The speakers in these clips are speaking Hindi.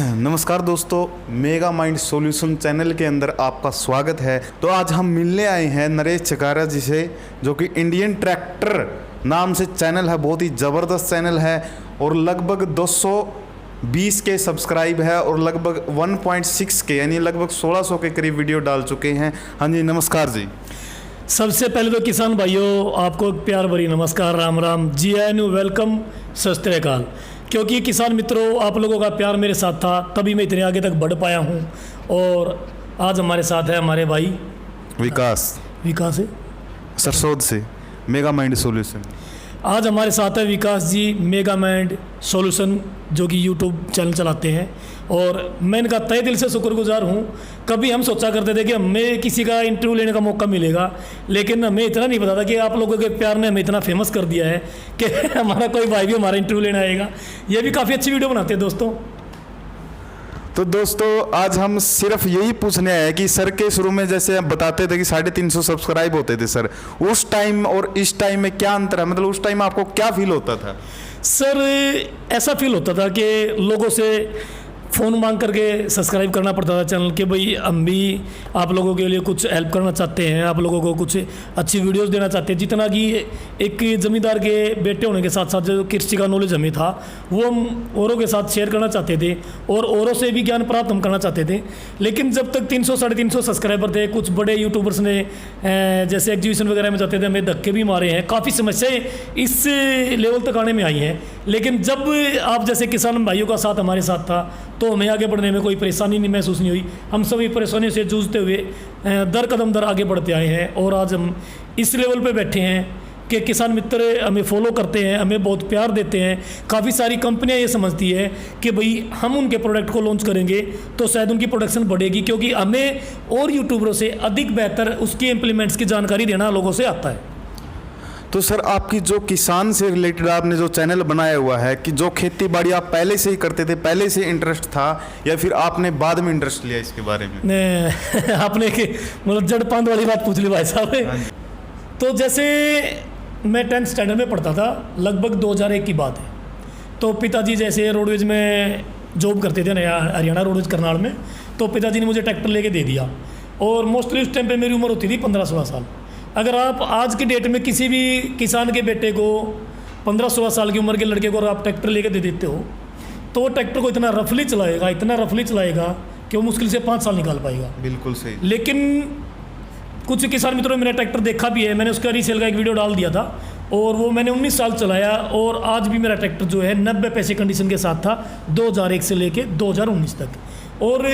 नमस्कार दोस्तों, मेगा माइंड सॉल्यूशन चैनल के अंदर आपका स्वागत है। तो आज हम मिलने आए हैं नरेश चकारा जी से, जो कि इंडियन ट्रैक्टर नाम से चैनल है। बहुत ही ज़बरदस्त चैनल है और लगभग 220 के सब्सक्राइब है और लगभग 1.6 के यानी लगभग 1600 के करीब वीडियो डाल चुके हैं। हाँ जी, नमस्कार जी। सबसे पहले तो किसान भाइयों, आपको प्यार भरी नमस्कार, राम राम, जी आई न्यू वेलकम, सत श्री अकाल। क्योंकि किसान मित्रों, आप लोगों का प्यार मेरे साथ था तभी मैं इतने आगे तक बढ़ पाया हूँ। और आज हमारे साथ है हमारे भाई विकास है सरसोद से मेगा माइंड सॉल्यूशन। आज हमारे साथ है विकास जी, मेगा माइंड सॉल्यूशन, जो कि यूट्यूब चैनल चलाते हैं। और मैं इनका तहे दिल से शुक्रगुजार हूँ। कभी हम सोचा करते थे कि हमें किसी का इंटरव्यू लेने का मौका मिलेगा, लेकिन हमें इतना नहीं पता था कि आप लोगों के प्यार ने हमें इतना फेमस कर दिया है कि हमारा कोई भाई भी हमारा इंटरव्यू लेने आएगा। ये भी काफ़ी अच्छी वीडियो बनाते हैं दोस्तों। तो दोस्तों, आज हम सिर्फ यही पूछने आए कि सर के शुरू में जैसे आप बताते थे कि 350 सब्सक्राइब होते थे सर, उस टाइम और इस टाइम में क्या अंतर है? मतलब उस टाइम आपको क्या फील होता था? सर, ऐसा फील होता था कि लोगों से फ़ोन मांग करके सब्सक्राइब करना पड़ता था चैनल के। भाई हम भी आप लोगों के लिए कुछ हेल्प करना चाहते हैं, आप लोगों को कुछ अच्छी वीडियोस देना चाहते हैं। जितना कि एक ज़मींदार के बेटे होने के साथ साथ जो कृषि का नॉलेज हमें था, वो हम औरों के साथ शेयर करना चाहते थे और औरों से भी ज्ञान प्राप्त हम करना चाहते थे। लेकिन जब तक 300 साढ़े 300 सब्सक्राइबर थे, कुछ बड़े यूट्यूबर्स ने जैसे एग्जीबिशन वगैरह में जाते थे, हमें धक्के भी मारे हैं, काफ़ी समस्याएँ इस लेवल तक आने में आई हैं। लेकिन जब आप जैसे किसान भाइयों का साथ हमारे साथ था, तो हमें आगे बढ़ने में कोई परेशानी नहीं महसूस नहीं हुई। हम सभी परेशानियों से जूझते हुए दर कदम दर आगे बढ़ते आए हैं और आज हम इस लेवल पे बैठे हैं कि किसान मित्र हमें फॉलो करते हैं, हमें बहुत प्यार देते हैं। काफ़ी सारी कंपनियां ये समझती है कि भाई हम उनके प्रोडक्ट को लॉन्च करेंगे तो शायद उनकी प्रोडक्शन बढ़ेगी, क्योंकि हमें और यूट्यूबरों से अधिक बेहतर उसकी इम्प्लीमेंट्स की जानकारी देना लोगों से आता है। तो सर, आपकी जो किसान से रिलेटेड आपने जो चैनल बनाया हुआ है, कि जो खेती बाड़ी आप पहले से ही करते थे, पहले से इंटरेस्ट था या फिर आपने बाद में इंटरेस्ट लिया इसके बारे में? आपने मतलब जड़ पांद वाली बात पूछ ली भाई साहब। तो जैसे मैं 10th स्टैंडर्ड में पढ़ता था, लगभग 2001 की बात है। तो पिताजी जैसे रोडवेज में जॉब करते थे हरियाणा रोडवेज करनाल में, तो पिताजी ने मुझे ट्रैक्टर लेके दे दिया। और मोस्टली उस टाइम पे मेरी उम्र होती थी 15-16 साल। अगर आप आज की डेट में किसी भी किसान के बेटे को 15-16 साल की उम्र के लड़के को अगर आप ट्रैक्टर लेके दे देते हो, तो वो ट्रैक्टर को इतना रफली चलाएगा कि वो मुश्किल से 5 साल निकाल पाएगा। बिल्कुल सही। लेकिन कुछ किसान मित्रों ने मेरा ट्रैक्टर देखा भी है, मैंने उसका रीसेल का एक वीडियो डाल दिया था और वो मैंने 19 साल चलाया और आज भी मेरा ट्रैक्टर जो है 90 पैसे कंडीशन के साथ था 2001 से लेके 2019 तक। और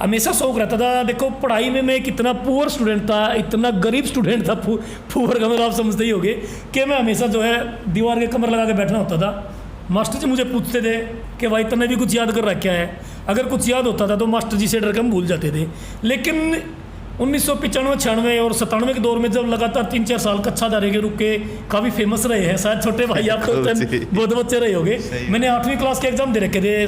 हमेशा शौक रहता था। देखो, पढ़ाई में मैं कितना पुअर स्टूडेंट था, इतना गरीब स्टूडेंट था, पुअर का मतलब आप समझते ही होंगे कि मैं हमेशा जो है दीवार के कमर लगा के बैठना होता था। मास्टर जी मुझे पूछते थे कि भाई तूने भी कुछ याद कर रखा है? अगर कुछ याद होता था तो मास्टर जी से डर के हम भूल जाते थे। लेकिन 1995, 96 और 97 के दौर में जब लगातार 3-4 साल कच्छाधारे के रुक के काफ़ी फेमस रहे हैं, शायद छोटे भाई आप तो बहुत बच्चे रहे होंगे। मैंने 8वीं क्लास के एग्ज़ाम दे रखे थे,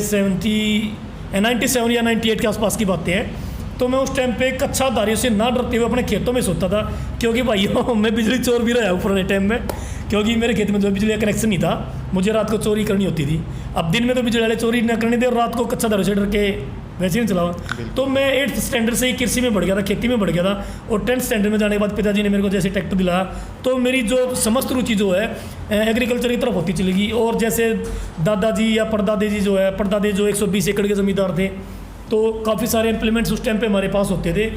97 या 98 के आसपास की बातें हैं। तो मैं उस टाइम पे कच्छाधारियों से ना डरते हुए अपने खेतों में सोता था, क्योंकि भाइयों मैं बिजली चोर भी रहा हूँ पुराने टाइम में, क्योंकि मेरे खेत में जो बिजली का कनेक्शन नहीं था, मुझे रात को चोरी करनी होती थी। अब दिन में तो बिजली वाले चोरी न करनी थे और रात को कच्छाधारियों से डर के वैसे ही चलावा। तो मैं 8th स्टैंडर्ड से ही कृषि में बढ़ गया था, खेती में बढ़ गया था। और 10th स्टैंडर्ड में जाने के बाद पिताजी ने मेरे को जैसे ट्रैक्टर दिलाया, तो मेरी जो समस्त रुचि जो है एग्रीकल्चर की तरफ होती चली गई। और जैसे दादाजी या परदादे जो 120 एकड़ के ज़मींदार थे, तो काफ़ी सारे इम्प्लीमेंट्स उस टाइम पे हमारे पास होते थे।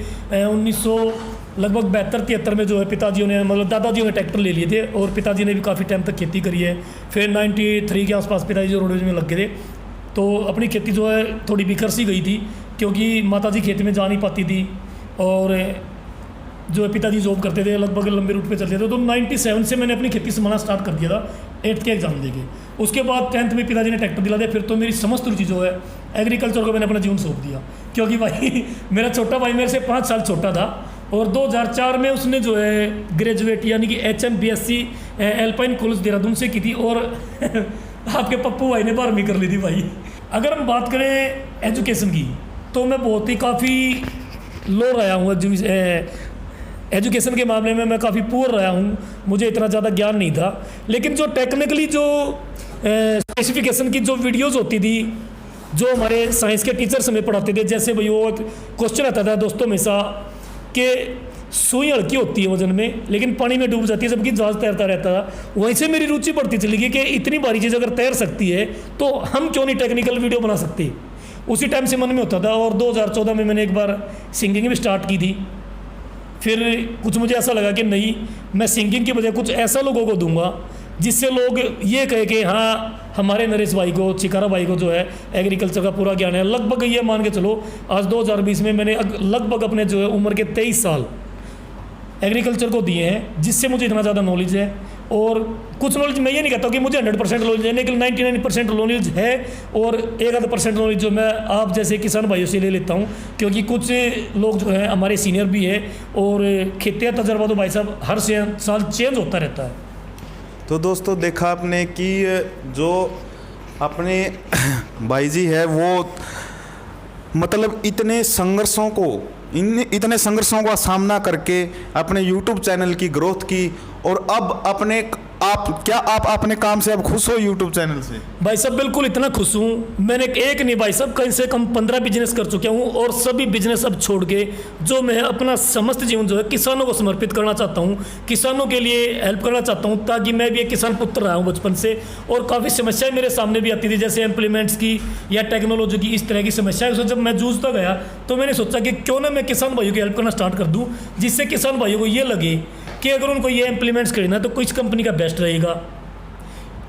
1972-73 में जो है पिताजियों ने, मतलब दादाजियों ने ट्रैक्टर ले लिए थे और पिताजी ने भी काफ़ी टाइम तक खेती करी है। फिर 93 के आसपास पिताजी जो रोडवेज में लग गए थे, तो अपनी खेती जो है थोड़ी बिखर सी गई थी, क्योंकि माताजी खेत में जा नहीं पाती थी और जो है पिताजी जॉब करते थे, लगभग लंबे रूट पे चलते थे। तो 97 से मैंने अपनी खेती संभालना स्टार्ट कर दिया था 8th के एग्ज़ाम देके। उसके बाद 10th में पिताजी ने ट्रैक्टर दिला दिया। फिर तो मेरी समस्त रुचि जो है एग्रीकल्चर को मैंने अपना जीवन सौंप दिया, क्योंकि भाई मेरा छोटा भाई मेरे से 5 साल छोटा था और 2004 में उसने जो है ग्रेजुएट यानी कि HM-BSc एल्पाइन कॉलेज देहरादून से की थी और आपके पप्पू भाई ने 12वीं कर ली थी भाई। अगर हम बात करें एजुकेशन की, तो मैं बहुत ही काफ़ी लो रहा हूँ एजुकेशन के मामले में। मैं काफ़ी पुअर रहा हूँ, मुझे इतना ज़्यादा ज्ञान नहीं था। लेकिन जो टेक्निकली जो स्पेसिफिकेशन की जो वीडियोज़ होती थी जो हमारे साइंस के टीचर्स हमें पढ़ाते थे, जैसे भाई वो एक क्वेश्चन आता था दोस्तों हमेशा कि सुई हल्की होती है वजन में लेकिन पानी में डूब जाती है, जबकि जहाज तैरता रहता था। वहीं से मेरी रुचि बढ़ती चली गई कि इतनी भारी चीज़ अगर तैर सकती है तो हम क्यों नहीं टेक्निकल वीडियो बना सकते। उसी टाइम से मन में होता था और 2014 में मैंने एक बार सिंगिंग भी स्टार्ट की थी। फिर कुछ मुझे ऐसा लगा कि नहीं, मैं सिंगिंग की बजाय कुछ ऐसा लोगों को दूंगा जिससे लोग ये कहे कि हाँ हमारे नरेश भाई को, चिकारा भाई को जो है एग्रीकल्चर का पूरा ज्ञान है। लगभग ये मान के चलो आज 2020 में मैंने लगभग अपने जो है उम्र के 23 साल एग्रीकल्चर को दिए हैं, जिससे मुझे इतना ज़्यादा नॉलेज है। और कुछ नॉलेज मैं ये नहीं कहता कि मुझे 100% नॉलेज है, लेकिन 99% नॉलेज है और 1% नॉलेज जो मैं आप जैसे किसान भाइयों से ले लेता हूँ, क्योंकि कुछ लोग जो है हमारे सीनियर भी है और खेती का तजर्बा तो भाई साहब हर साल चेंज होता रहता है। तो दोस्तों देखा आपने कि जो अपने भाई जी है वो मतलब इतने संघर्षों का सामना करके अपने YouTube चैनल की ग्रोथ की, और अब आप अपने काम से अब खुश हो YouTube चैनल से? भाई साहब बिल्कुल इतना खुश हूँ। मैंने एक नहीं भाई साहब कम से कम 15 बिजनेस कर चुका हूँ और सभी बिजनेस अब छोड़ के जो मैं अपना समस्त जीवन जो है किसानों को समर्पित करना चाहता हूँ, किसानों के लिए हेल्प करना चाहता हूँ, ताकि मैं भी एक किसान पुत्र रहा हूँ बचपन से। और काफ़ी समस्याएं मेरे सामने भी आती थी, जैसे इम्प्लीमेंट्स की या टेक्नोलॉजी की, इस तरह की समस्याएं। उससे जब मैं जूझता गया तो मैंने सोचा कि क्यों ना मैं किसान भाइयों की हेल्प करना स्टार्ट कर दूँ, जिससे किसान भाइयों को ये लगे कि अगर उनको ये इम्प्लीमेंट्स खरीदना तो किस कंपनी का बेस्ट रहेगा,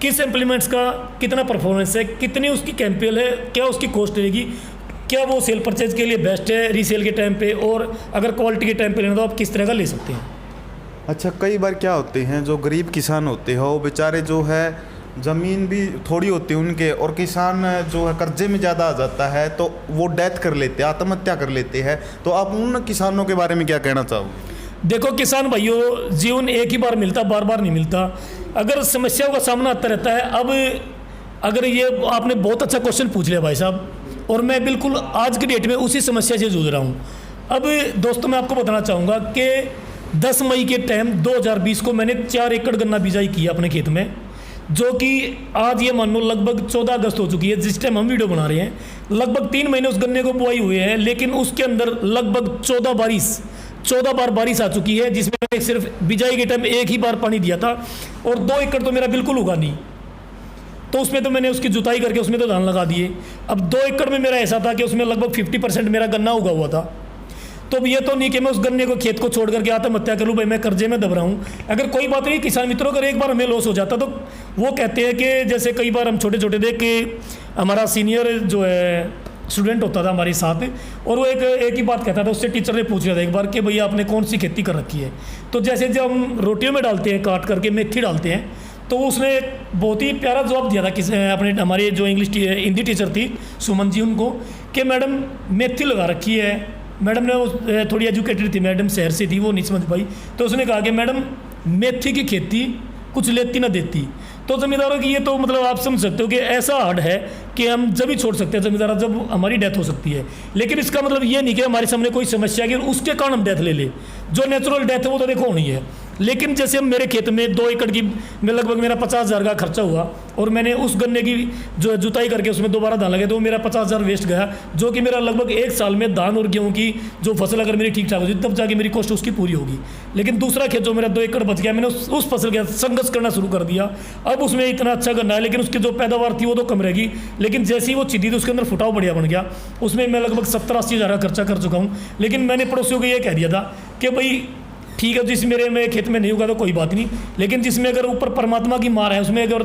किस इम्प्लीमेंट्स का कितना परफॉर्मेंस है, कितनी उसकी कैंपेल है, क्या उसकी कॉस्ट रहेगी, क्या वो सेल परचेज के लिए बेस्ट है रीसेल के टाइम पे, और अगर क्वालिटी के टाइम पे लेना तो आप किस तरह का ले सकते हैं। अच्छा, कई बार क्या होते हैं जो गरीब किसान होते हैं वो बेचारे जो है ज़मीन भी थोड़ी होती है उनके, और किसान जो है कर्जे में ज़्यादा आ जाता है तो वो डेथ कर लेते हैं, आत्महत्या कर लेते हैं। तो आप उन किसानों के बारे में क्या कहना चाहोगे? देखो किसान भाइयों, जीवन एक ही बार मिलता, बार बार नहीं मिलता। अगर समस्याओं का सामना आता रहता है, अब अगर ये आपने बहुत अच्छा क्वेश्चन पूछ लिया भाई साहब, और मैं बिल्कुल आज की डेट में उसी समस्या से जूझ रहा हूँ। अब दोस्तों मैं आपको बताना चाहूँगा कि 10 मई के टाइम 2020 को मैंने 4 एकड़ गन्ना बिजाई की अपने खेत में, जो कि आज ये मान लो लगभग 14 अगस्त हो चुकी है जिस टाइम हम वीडियो बना रहे हैं। लगभग 3 महीने उस गन्ने को बुआई हुए हैं, लेकिन उसके अंदर लगभग 14 बार बारिश आ चुकी है, जिसमें मैंने सिर्फ बिजाई के टाइम एक ही बार पानी दिया था। और 2 एकड़ तो मेरा बिल्कुल उगा नहीं, तो उसमें तो मैंने उसकी जुताई करके उसमें तो धान लगा दिए। अब 2 एकड़ में मेरा ऐसा था कि उसमें लगभग 50% मेरा गन्ना उगा हुआ था। तो ये तो नहीं कि मैं उस गन्ने को खेत को छोड़ करके आत्महत्या कर लूँ, भाई मैं कर्जे में दब रहा हूँ। अगर कोई बात नहीं किसान मित्रों, अगर एक बार हमें लॉस हो जाता तो वो कहते हैं कि जैसे कई बार हम छोटे छोटे थे कि हमारा सीनियर जो है स्टूडेंट होता था हमारे साथ, और वो एक ही बात कहता था, उससे टीचर ने पूछ लिया था एक बार कि भैया आपने कौन सी खेती कर रखी है। तो जैसे जब हम रोटियों में डालते हैं काट करके मेथी डालते हैं, तो उसने बहुत ही प्यारा जवाब दिया था अपने हमारे जो हिंदी टीचर थी सुमन जी, उनको कि मैडम मेथी लगा रखी है। मैडम ने वो थोड़ी एजुकेटेड थी, मैडम शहर से थी, वो नहीं समझ पाई। तो उसने कहा कि मैडम मेथी की खेती कुछ लेती ना देती। तो ज़मींदारों की ये तो मतलब आप समझ सकते हो कि ऐसा हार्ड है कि हम जब ही छोड़ सकते हैं ज़मींदार जब हमारी डेथ हो सकती है। लेकिन इसका मतलब ये नहीं कि हमारे सामने कोई समस्या है कि उसके कारण हम डेथ ले ले। जो नेचुरल डेथ है वो तो देखो होनी है। लेकिन जैसे मेरे खेत में 2 एकड़ की में लगभग मेरा 50,000 का खर्चा हुआ, और मैंने उस गन्ने की जो है जुताई करके उसमें दोबारा धान लगे, तो मेरा 50,000 वेस्ट गया, जो कि मेरा लगभग 1 साल में धान और गेहूँ की जो फसल अगर मेरी ठीक ठाक होगी तब जाके मेरी कॉस्ट उसकी पूरी होगी। लेकिन दूसरा खेत जो मेरा 2 एकड़ बच गया, मैंने उस फसल के संघर्ष करना शुरू कर दिया। अब उसमें इतना अच्छा गन्ना है, लेकिन उसकी जो पैदावार थी वो तो कम रहेगी। लेकिन जैसे ही वो चिदी थी उसके अंदर फुटाव बढ़िया बन गया। उसमें मैं लगभग 70-80 हज़ार का खर्चा कर चुका हूँ। लेकिन मैंने पड़ोसियों को ये कह दिया था कि भाई ठीक है, जिस मेरे में खेत में नहीं होगा तो कोई बात नहीं, लेकिन जिसमें अगर ऊपर परमात्मा की मार है, उसमें अगर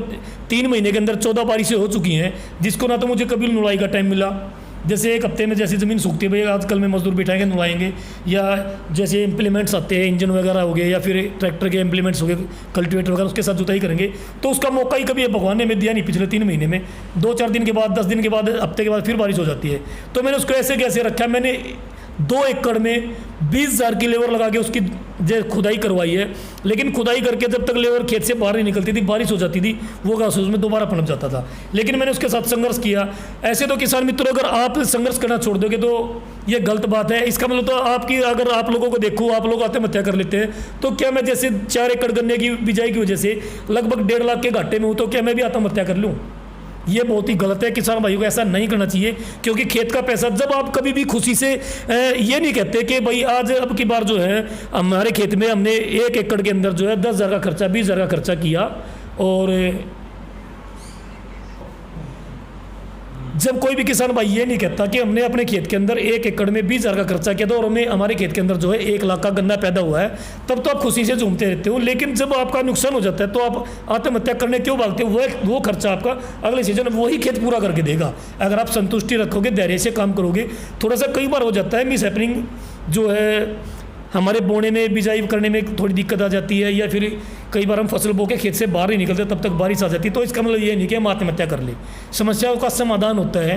3 महीने के अंदर 14 बारिशें हो चुकी हैं, जिसको ना तो मुझे कभी नुलाई का टाइम मिला, जैसे 1 हफ्ते में जैसी ज़मीन सूखती है भाई आजकल में मजदूर बिठाएंगे नुलाएंगे, या जैसे इम्प्लीमेंट्स आते हैं इंजन वगैरह हो गए, या फिर ट्रैक्टर के इम्प्लीमेंट्स हो गए, कल्टीवेटर वगैरह, उसके साथ जुताई करेंगे, तो उसका मौका ही कभी भगवान ने हमें दिया नहीं। पिछले 3 महीने में 2-4 दिन के बाद, 10 दिन के बाद, हफ्ते के बाद फिर बारिश हो जाती है। तो मैंने उसको ऐसे कैसे रखा, मैंने 2 एकड़ में 20,000 की लेबर लगा के उसकी खुदाई करवाई है। लेकिन खुदाई करके जब तक लेबर खेत से बाहर नहीं निकलती थी, बारिश हो जाती थी, वो घास उसमें दोबारा पनप जाता था। लेकिन मैंने उसके साथ संघर्ष किया। ऐसे तो किसान मित्रों, अगर आप संघर्ष करना छोड़ दोगे तो ये गलत बात है। इसका मतलब तो आपकी, अगर आप लोगों को देखो, आप लोग आत्महत्या कर लेते हैं, तो क्या मैं जैसे 4 एकड़ गन्ने की बिजाई की वजह से लगभग 1.5 लाख के घाटे में हूँ, तो क्या मैं भी आत्महत्या कर लूँ? ये बहुत ही गलत है। किसान भाइयों को ऐसा नहीं करना चाहिए, क्योंकि खेत का पैसा जब आप कभी भी खुशी से ये नहीं कहते कि भाई आज अब की बार जो है हमारे खेत में हमने 1 एकड़ के अंदर जो है 10,000 का खर्चा 20,000 का खर्चा किया, और जब कोई भी किसान भाई ये नहीं कहता कि हमने अपने खेत के अंदर 1 एकड़ में 20,000 का खर्चा किया था और हमें हमारे खेत के अंदर जो है 1 लाख का गन्ना पैदा हुआ है, तब तो आप खुशी से झूमते रहते हो। लेकिन जब आपका नुकसान हो जाता है तो आप आत्महत्या करने क्यों भागते हो? वो खर्चा आपका अगले सीजन वही खेत पूरा करके देगा, अगर आप संतुष्टि रखोगे, धैर्य से काम करोगे। थोड़ा सा कई बार हो जाता है मिस हैपनिंग, जो है हमारे बोने में बिजाई करने में थोड़ी दिक्कत आ जाती है, या फिर कई बार हम फसल बो के खेत से बाहर नहीं निकलते तब तक बारिश आ जाती है। तो इसका मतलब ये नहीं कि हम आत्महत्या कर ले, समस्याओं का समाधान होता है।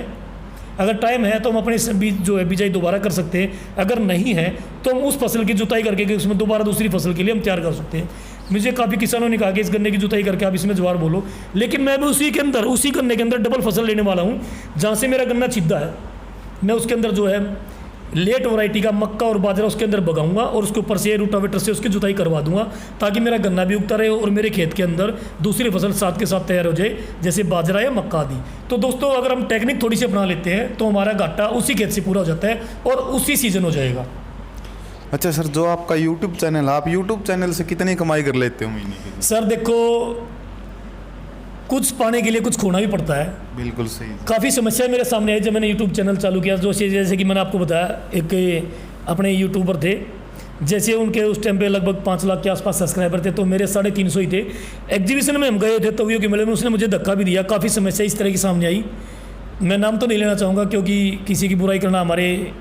अगर टाइम है तो हम अपने बीज जो है बिजाई दोबारा कर सकते हैं, अगर नहीं है तो हम उस फसल की जुताई करके उसमें दोबारा दूसरी फसल के लिए हम तैयार कर सकते हैं। मुझे काफ़ी किसानों ने कहा कि इस गन्ने की जुताई करके आप इसमें ज्वार बोलो, लेकिन मैं भी उसी गन्ने के अंदर डबल फसल लेने वाला हूँ। जहाँ से मेरा गन्ना छिद्दा है, मैं उसके अंदर जो है लेट वैरायटी का मक्का और बाजरा उसके अंदर बगाऊंगा और उसके ऊपर से रूटावेटर से उसकी जुताई करवा दूंगा, ताकि मेरा गन्ना भी उगता रहे और मेरे खेत के अंदर दूसरी फसल साथ के साथ तैयार हो जाए, जैसे बाजरा या मक्का आदि। तो दोस्तों, अगर हम टेक्निक थोड़ी सी अपना लेते हैं तो हमारा घाटा उसी खेत से पूरा हो जाता है और उसी सीजन हो जाएगा। अच्छा सर, जो आपका यूट्यूब चैनल, आप यूट्यूब चैनल से कितनी कमाई कर लेते हो महीने की? सर देखो, कुछ पाने के लिए कुछ खोना भी पड़ता है। बिल्कुल सही। काफ़ी समस्या मेरे सामने आई जब मैंने यूट्यूब चैनल चालू किया। जैसे कि मैंने आपको बताया, एक अपने यूट्यूबर थे, जैसे उनके उस टाइम पे लगभग 5 लाख के आसपास सब्सक्राइबर थे, तो मेरे 350 ही थे। एग्जीबिशन में हम गए थे तवियों के मेले में, उसने मुझे धक्का भी दिया। काफ़ी समस्या इस तरह की सामने आई। मैं नाम तो नहीं लेना चाहूँगा, क्योंकि किसी की बुराई करना हमारे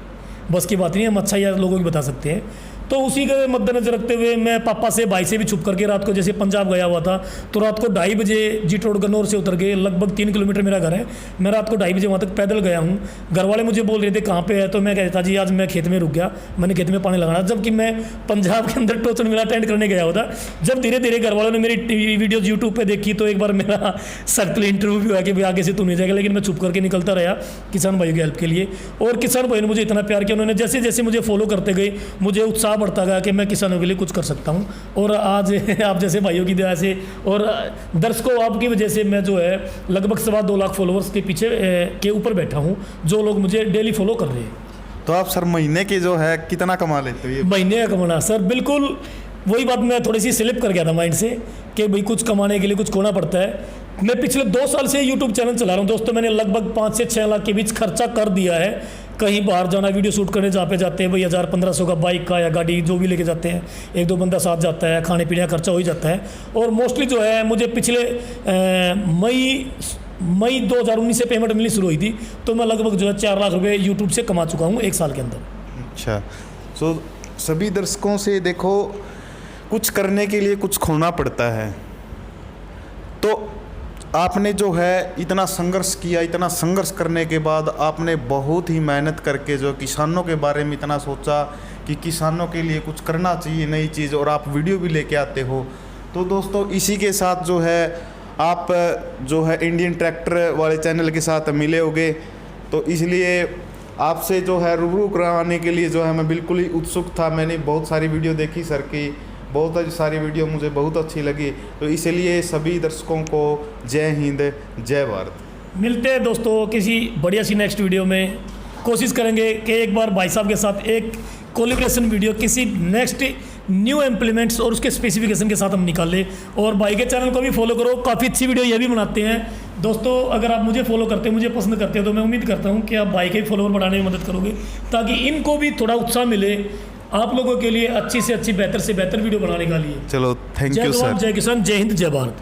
बस की बात नहीं है, हम अच्छा या लोगों की बता सकते हैं। तो उसी के मद्देनजर रखते हुए मैं पापा से, भाई से भी छुप करके रात को, जैसे पंजाब गया हुआ था, तो रात को 2:30 बजे जीट रोड गन्नौर से उतर के, लगभग 3 किलोमीटर मेरा घर है, मैं रात को 2:30 बजे वहाँ तक पैदल गया हूँ। घर वाले मुझे बोल रहे थे कहाँ पे है, तो मैं कहता जी आज मैं खेत में रुक गया, मैंने खेत में पानी लगाना, जबकि मैं पंजाब के अंदर टोचन मेला अटेंड करने गया हुआ था। जब धीरे धीरे घर वालों ने मेरी वीडियोज़ यूट्यूब पर देखी, तो एक बार मेरा सख्त इंटरव्यू भी हुआ कि भाई आगे से तू नहीं जाएगा, लेकिन मैं छुप करके निकलता रहा किसान भाइयों की हेल्प के लिए। और किसान भाई ने मुझे इतना प्यार किया, उन्होंने जैसे जैसे मुझे फॉलो करते गए, मुझे उत्साह बढ़ता गया कि मैं किसानों के लिए कुछ कर सकता हूं। और आज आप जैसे भाइयों की दया से और दर्शकों आपकी वजह से मैं जो है लगभग 2.25 लाख फॉलोअर्स के पीछे के ऊपर बैठा हूं, जो लोग मुझे डेली फॉलो कर रहे हैं। तो आप सर महीने की जो है कितना कमा लेते हो? ये महीने का कमाना सर, बिल्कुल वही बात मैं थोड़ी सी स्लिप कर गया था माइंड से कि भाई कुछ कमाने के लिए कुछ खोना पड़ता है। मैं पिछले 2 साल से यूट्यूब चैनल चला रहा हूँ दोस्तों। मैंने लगभग 5 से 6 लाख के बीच खर्चा कर दिया है। कहीं बाहर जाना, वीडियो शूट करने जहाँ पे जाते हैं भाई 1000-1500 का बाइक का या गाड़ी जो भी लेके जाते हैं, 1-2 बंदा साथ जाता है, खाने पीने का खर्चा हो ही जाता है। और मोस्टली जो है मुझे पिछले मई 2019 से पेमेंट मिलनी शुरू हुई थी, तो मैं लगभग जो है 4 लाख रुपये यूट्यूब से कमा चुका हूँ 1 साल के अंदर। अच्छा, तो सभी दर्शकों से देखो, कुछ करने के लिए कुछ खोना पड़ता है। तो आपने जो है इतना संघर्ष किया, इतना संघर्ष करने के बाद आपने बहुत ही मेहनत करके जो किसानों के बारे में इतना सोचा कि किसानों के लिए कुछ करना चाहिए नई चीज़, और आप वीडियो भी लेके आते हो। तो दोस्तों, इसी के साथ जो है आप जो है इंडियन ट्रैक्टर वाले चैनल के साथ मिले होगे, तो इसलिए आपसे जो है रूबरू करवाने के लिए जो है मैं बिल्कुल ही उत्सुक था। मैंने बहुत सारी वीडियो देखी सर की, बहुत सारी वीडियो मुझे बहुत अच्छी लगी। तो इसलिए सभी दर्शकों को जय हिंद, जय भारत। मिलते हैं दोस्तों किसी बढ़िया सी नेक्स्ट वीडियो में। कोशिश करेंगे कि एक बार भाई साहब के साथ एक कोलैबोरेशन वीडियो किसी नेक्स्ट न्यू इम्प्लीमेंट्स और उसके स्पेसिफिकेशन के साथ हम निकालें। और भाई के चैनल को भी फॉलो करो, काफ़ी अच्छी वीडियो ये भी बनाते हैं दोस्तों। अगर आप मुझे फॉलो करते हैं, मुझे पसंद करते हैं, तो मैं उम्मीद करता हूँ कि आप भाई के फॉलोअर बढ़ाने में मदद करोगे, ताकि इनको भी थोड़ा उत्साह मिले आप लोगों के लिए अच्छी से अच्छी, बेहतर से बेहतर वीडियो बनाने के लिए। चलो, थैंक यू सर। जय किसान, जय हिंद, जय भारत।